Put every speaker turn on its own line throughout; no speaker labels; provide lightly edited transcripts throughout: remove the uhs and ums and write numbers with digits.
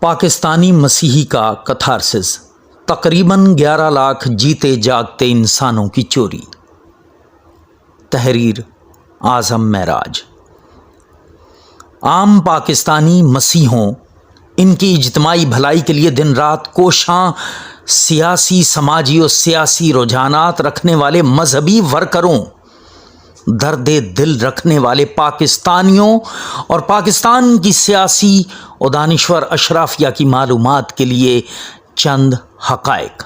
پاکستانی مسیحی کا کتھارسس، تقریباً 11 لاکھ جیتے جاگتے انسانوں کی چوری۔ تحریر اعظم معراج۔ عام پاکستانی مسیحوں، ان کی اجتماعی بھلائی کے لیے دن رات کوشاں سیاسی، سماجی اور سیاسی رجحانات رکھنے والے مذہبی ورکروں، درد دل رکھنے والے پاکستانیوں اور پاکستان کی سیاسی و دانشور اشرافیہ کی معلومات کے لیے چند حقائق۔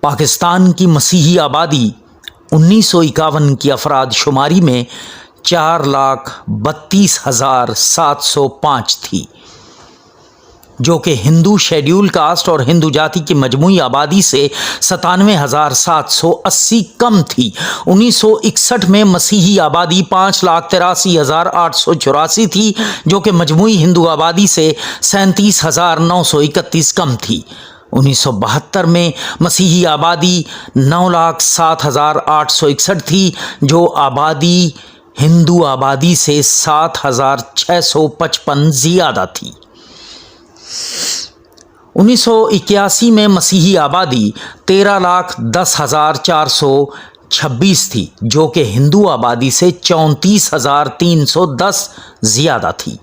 پاکستان کی مسیحی آبادی 1951 کی افراد شماری میں 4,32,705 تھی، جو کہ ہندو شیڈیول کاسٹ اور ہندو جاتی کی مجموعی آبادی سے 97,780 کم تھی۔ 1961 میں مسیحی آبادی 5,83,884 تھی، جو کہ مجموعی ہندو آبادی سے 37,931 کم تھی۔ 1972 میں مسیحی آبادی 9,07,861 تھی، جو آبادی ہندو آبادی سے 7,655 زیادہ تھی۔ 1981 میں مسیحی آبادی 13,10,426 تھی، جو کہ ہندو آبادی سے 34,310 زیادہ تھی۔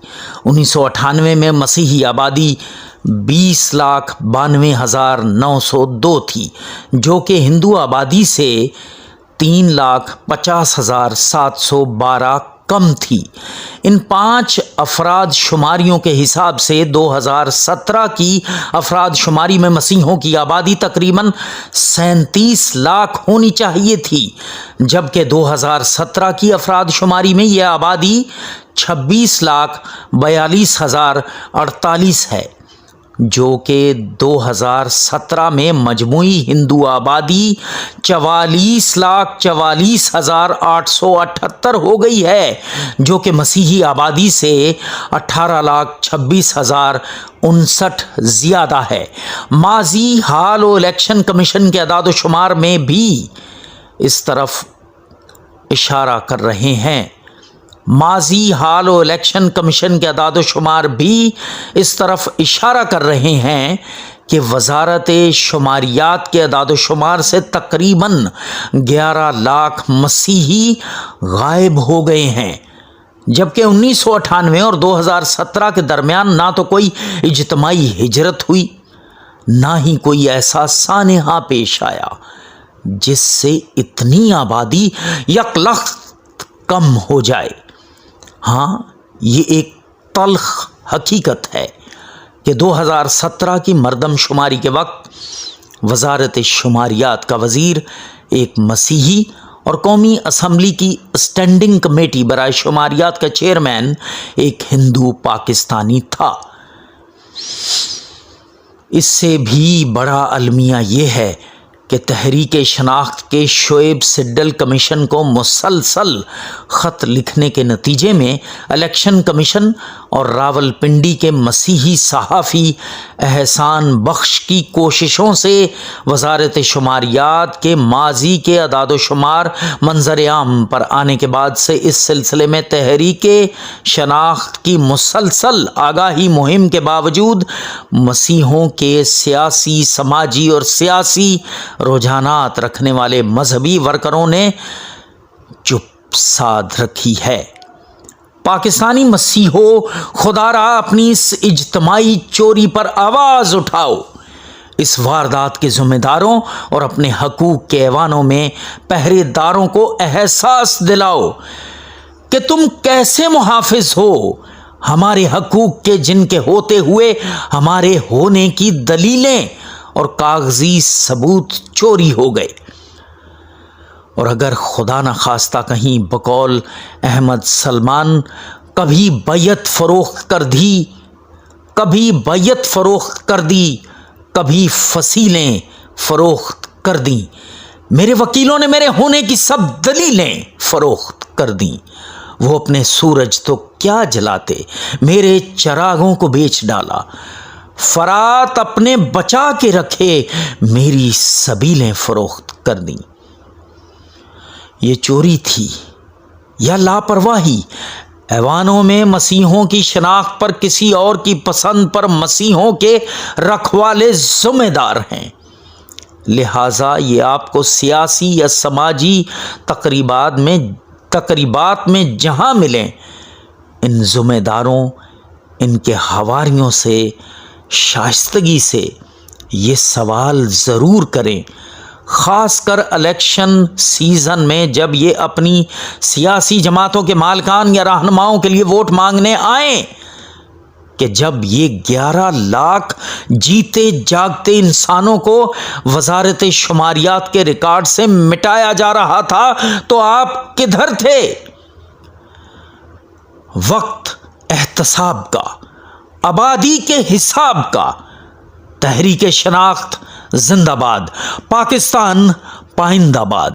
1998 میں مسیحی آبادی 20,92,902 تھی، جو کہ ہندو آبادی سے 3,50,712 کم تھی۔ ان 5 افراد شماریوں کے حساب سے 2017 کی افراد شماری میں مسیحوں کی آبادی تقریباً 37 لاکھ ہونی چاہیے تھی، جبکہ 2017 کی افراد شماری میں یہ آبادی 26,42,048 ہے، جو کہ 2017 میں مجموعی ہندو آبادی 44,44,878 ہو گئی ہے، جو کہ مسیحی آبادی سے 18,26,059 زیادہ ہے۔ ماضی، حال و الیکشن کمیشن کے اعداد و شمار میں بھی اس طرف اشارہ کر رہے ہیں۔ ماضی، حال و الیکشن کمیشن کے اعداد و شمار بھی اس طرف اشارہ کر رہے ہیں کہ وزارت شماریات کے اعداد و شمار سے تقریباً 11 لاکھ مسیحی غائب ہو گئے ہیں، جبکہ 1998 اور 2017 کے درمیان نہ تو کوئی اجتماعی ہجرت ہوئی، نہ ہی کوئی ایسا سانحہ پیش آیا جس سے اتنی آبادی یکلخت کم ہو جائے۔ ہاں، یہ ایک تلخ حقیقت ہے کہ 2017 کی مردم شماری کے وقت وزارت شماریات کا وزیر ایک مسیحی اور قومی اسمبلی کی اسٹینڈنگ کمیٹی برائے شماریات کا چیئرمین ایک ہندو پاکستانی تھا۔ اس سے بھی بڑا المیہ یہ ہے کہ تحریک شناخت کے شعیب سڈل کمیشن کو مسلسل خط لکھنے کے نتیجے میں الیکشن کمیشن اور راولپنڈی کے مسیحی صحافی احسان بخش کی کوششوں سے وزارت شماریات کے ماضی کے اعداد و شمار منظر عام پر آنے کے بعد سے اس سلسلے میں تحریک شناخت کی مسلسل آگاہی مہم کے باوجود مسیحوں کے سیاسی، سماجی اور سیاسی رجحانات رکھنے والے مذہبی ورکروں نے چپ سادھ رکھی ہے۔ پاکستانی مسیحوں، خدا را اپنی اس اجتماعی چوری پر آواز اٹھاؤ، اس واردات کے ذمہ داروں اور اپنے حقوق کے ایوانوں میں پہرے داروں کو احساس دلاؤ کہ تم کیسے محافظ ہو ہمارے حقوق کے، جن کے ہوتے ہوئے ہمارے ہونے کی دلیلیں اور کاغذی ثبوت چوری ہو گئے۔ اور اگر خدا نخواستہ کہیں بقول احمد سلمان کبھی بیعت فروخت کر دی، کبھی فصیلیں فروخت کر دیں، میرے وکیلوں نے میرے ہونے کی سب دلیلیں فروخت کر دیں، وہ اپنے سورج تو کیا جلاتے، میرے چراغوں کو بیچ ڈالا، فرات اپنے بچا کے رکھے، میری سبیلیں فروخت کر دیں۔ یہ چوری تھی یا لاپرواہی، ایوانوں میں مسیحوں کی شناخت پر کسی اور کی پسند پر مسیحوں کے رکھوالے ذمہ دار ہیں۔ لہٰذا یہ آپ کو سیاسی یا سماجی تقریبات میں جہاں ملیں، ان ذمہ داروں، ان کے حواریوں سے شائستگی سے یہ سوال ضرور کریں، خاص کر الیکشن سیزن میں جب یہ اپنی سیاسی جماعتوں کے مالکان یا رہنماؤں کے لیے ووٹ مانگنے آئیں، کہ جب یہ 11 لاکھ جیتے جاگتے انسانوں کو وزارت شماریات کے ریکارڈ سے مٹایا جا رہا تھا تو آپ کدھر تھے؟ وقت احتساب کا، آبادی کے حساب کا۔ تحریک شناخت زندہ باد، پاکستان پائندہ باد۔